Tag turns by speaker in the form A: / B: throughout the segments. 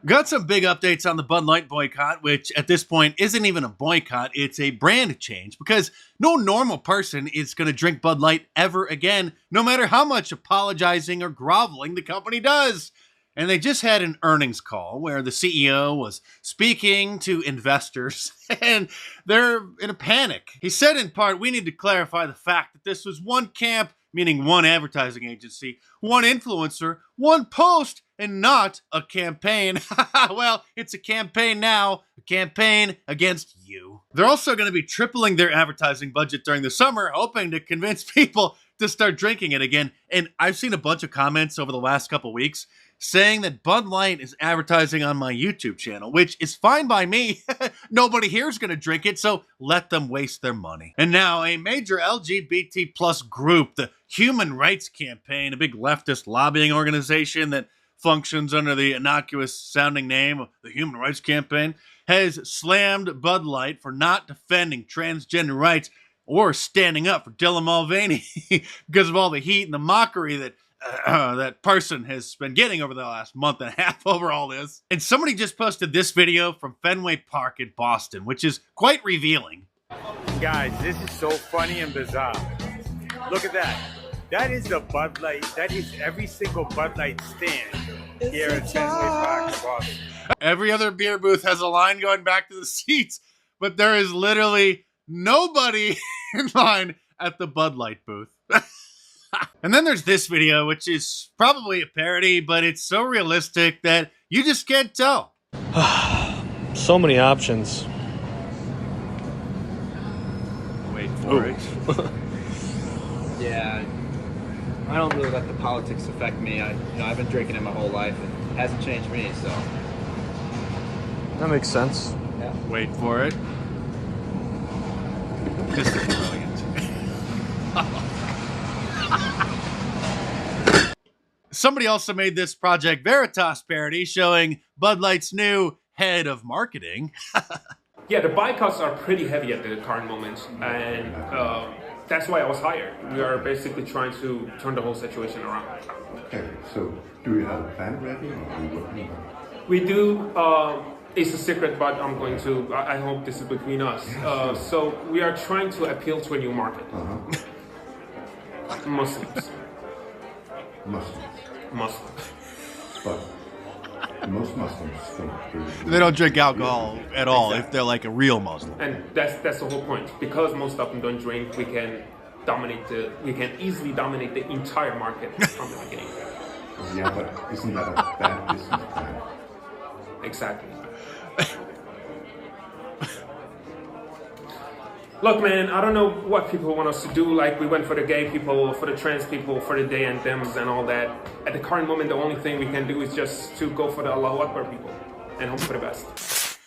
A: Got some big updates on the Bud Light boycott, which at this point isn't even a boycott, it's a brand change because no normal person is going to drink Bud Light ever again, no matter how much apologizing or groveling the company does. And they just had an earnings call where the CEO was speaking to investors and they're in a panic. He said in part, we need to clarify the fact that this was one camp, meaning one advertising agency, one influencer, one post, and not a campaign. Well, it's a campaign now, a campaign against you. They're also going to be tripling their advertising budget during the summer, hoping to convince people to start drinking it again. And I've seen a bunch of comments over the last couple weeks saying that Bud Light is advertising on my YouTube channel, which is fine by me. Nobody here is going to drink it, so let them waste their money. And now a major LGBT plus group, the Human Rights Campaign, a big leftist lobbying organization that functions under the innocuous sounding name of the Human Rights Campaign, has slammed Bud Light for not defending transgender rights or standing up for Dylan Mulvaney because of all the heat and the mockery that that person has been getting over the last month and a half over all this. And somebody just posted this video from Fenway Park in Boston, which is quite revealing.
B: Guys, this is so funny and bizarre. Look at that. That is the Bud Light. That is every single Bud Light stand here at Fenway Park in Boston.
A: Every other beer booth has a line going back to the seats, but there is literally nobody in line at the Bud Light booth. And then there's this video, which is probably a parody, but it's so realistic that you just can't tell.
C: So many options.
A: Wait for it.
D: Yeah, I don't really let the politics affect me. I've been drinking it my whole life. It hasn't changed me, so.
C: That makes sense.
D: Yeah.
A: Wait for it. This is brilliant. Somebody also made this Project Veritas parody showing Bud Light's new head of marketing.
E: Yeah, the boycotts are pretty heavy at the current moment, and that's why I was hired. We are basically trying to turn the whole situation around.
F: Okay, so do you have a plan ready, or are you working on it?
E: We do. It's a secret, but I hope this is between us. So we are trying to appeal to a new market. Muslims. Muslims.
F: But most Muslims don't drink.
A: They don't drink alcohol at all if they're like a real Muslim.
E: And that's the whole point. Because most of them don't drink, we can easily dominate the entire market from the beginning.
F: Yeah, but isn't that a bad business plan?
E: Exactly. Look, man, I don't know what people want us to do. Like, we went for the gay people, for the trans people, for the they and thems and all that. At the current moment, the only thing we can do is just to go for the Allahu Akbar people and hope for the best.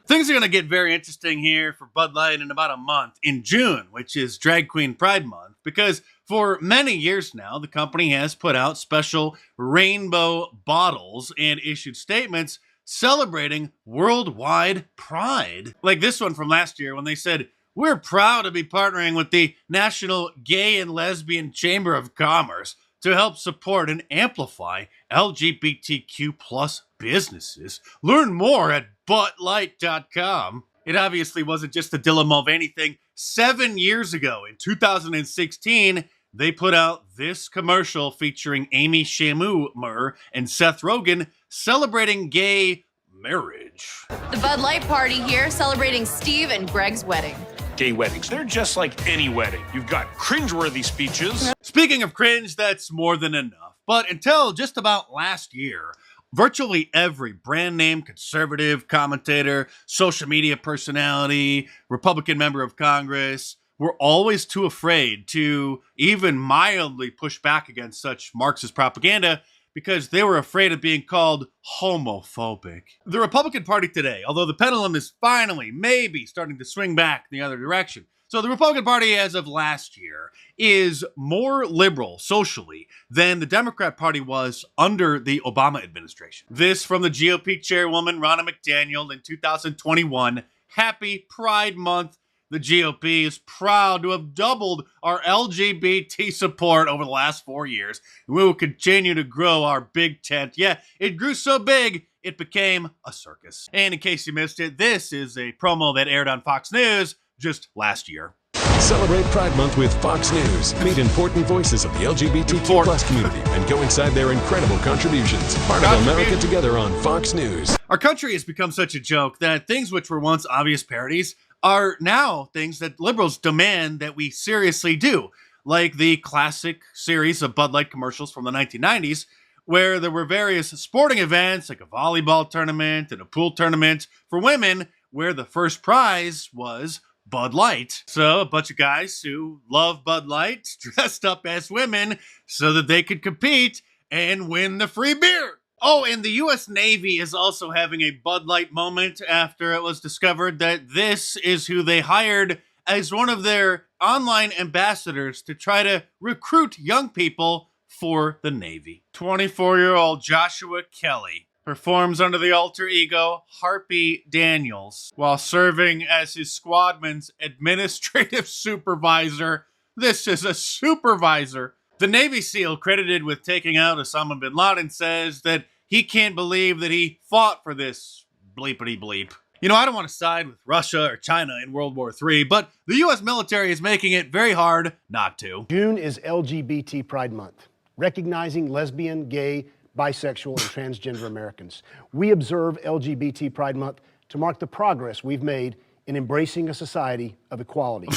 A: Things are going to get very interesting here for Bud Light in about a month, in June, which is Drag Queen Pride Month, because for many years now, the company has put out special rainbow bottles and issued statements celebrating worldwide pride. Like this one from last year when they said, "We're proud to be partnering with the National Gay and Lesbian Chamber of Commerce to help support and amplify LGBTQ plus businesses. Learn more at buttlight.com." It obviously wasn't just the Dylan Mulvaney thing. 7 years ago, in 2016, they put out this commercial featuring Amy Schumer and Seth Rogen celebrating gay marriage.
G: The Bud Light party here celebrating Steve and Greg's wedding.
H: Gay weddings, they're just like any wedding. You've got cringeworthy speeches.
A: Speaking of cringe, that's more than enough. But until just about last year, virtually every brand name conservative commentator, social media personality, Republican member of Congress were always too afraid to even mildly push back against such Marxist propaganda because they were afraid of being called homophobic. The Republican Party today, although the pendulum is finally maybe starting to swing back in the other direction. So the Republican Party as of last year is more liberal socially than the Democrat Party was under the Obama administration. This from the GOP chairwoman Ronna McDaniel in 2021. Happy Pride Month. The GOP is proud to have doubled our LGBT support over the last 4 years. We will continue to grow our big tent. Yeah, it grew so big, it became a circus. And in case you missed it, this is a promo that aired on Fox News just last year.
I: Celebrate Pride Month with Fox News. Meet important voices of the LGBTQ+ community and go inside their incredible contributions. Part of America Together on Fox News.
A: Our country has become such a joke that things which were once obvious parodies are now things that liberals demand that we seriously do. Like the classic series of Bud Light commercials from the 1990s, where there were various sporting events like a volleyball tournament and a pool tournament for women, where the first prize was Bud Light. So a bunch of guys who love Bud Light dressed up as women so that they could compete and win the free beer. Oh, and the U.S. Navy is also having a Bud Light moment after it was discovered that this is who they hired as one of their online ambassadors to try to recruit young people for the Navy. 24-year-old Joshua Kelly performs under the alter ego Harpy Daniels while serving as his squadman's administrative supervisor. This is a supervisor. The Navy SEAL credited with taking out Osama bin Laden says that he can't believe that he fought for this bleepity bleep. You know, I don't want to side with Russia or China in World War III, but the U.S. military is making it very hard not to.
J: June is LGBT Pride Month, recognizing lesbian, gay, bisexual, and transgender Americans. We observe LGBT Pride Month to mark the progress we've made in embracing a society of equality.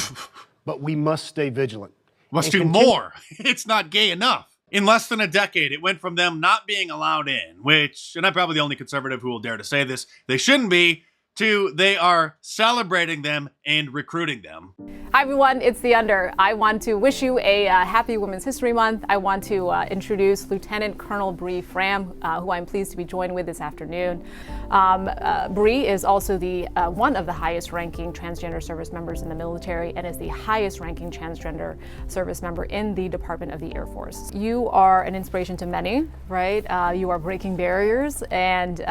J: But we must stay vigilant.
A: Must do more. It's not gay enough. In less than a decade, it went from them not being allowed in, which, and I'm probably the only conservative who will dare to say this, they shouldn't be, to they are celebrating them and recruiting them.
K: Hi everyone, it's The Under. I want to wish you a happy Women's History Month. I want to introduce Lieutenant Colonel Bree Fram, who I'm pleased to be joined with this afternoon. Bree is also the one of the highest ranking transgender service members in the military and is the highest ranking transgender service member in the Department of the Air Force. You are an inspiration to many, right? You are breaking barriers, and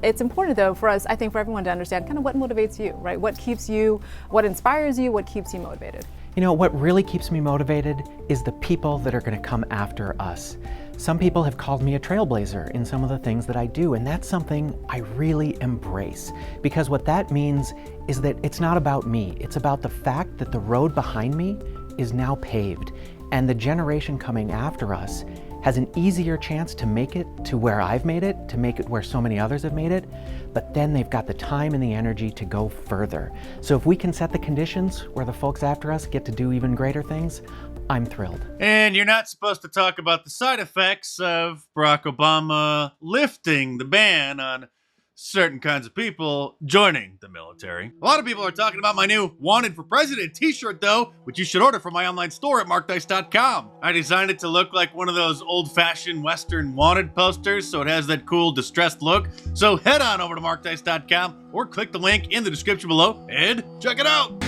K: it's important though for us, I think for everyone to understand kind of what motivates you, right? What keeps you, what inspires you, what keeps you motivated?
L: You know, what really keeps me motivated is the people that are going to come after us. Some people have called me a trailblazer in some of the things that I do, and that's something I really embrace. Because what that means is that it's not about me. It's about the fact that the road behind me is now paved, and the generation coming after us has an easier chance to make it to where I've made it, to make it where so many others have made it, but then they've got the time and the energy to go further. So if we can set the conditions where the folks after us get to do even greater things, I'm thrilled.
A: And you're not supposed to talk about the side effects of Barack Obama lifting the ban on certain kinds of people joining the military. A lot of people are talking about my new Wanted for President t-shirt though, which you should order from my online store at markdice.com. I designed it to look like one of those old-fashioned Western wanted posters, so it has that cool distressed look. So head on over to markdice.com or click the link in the description below and check it out.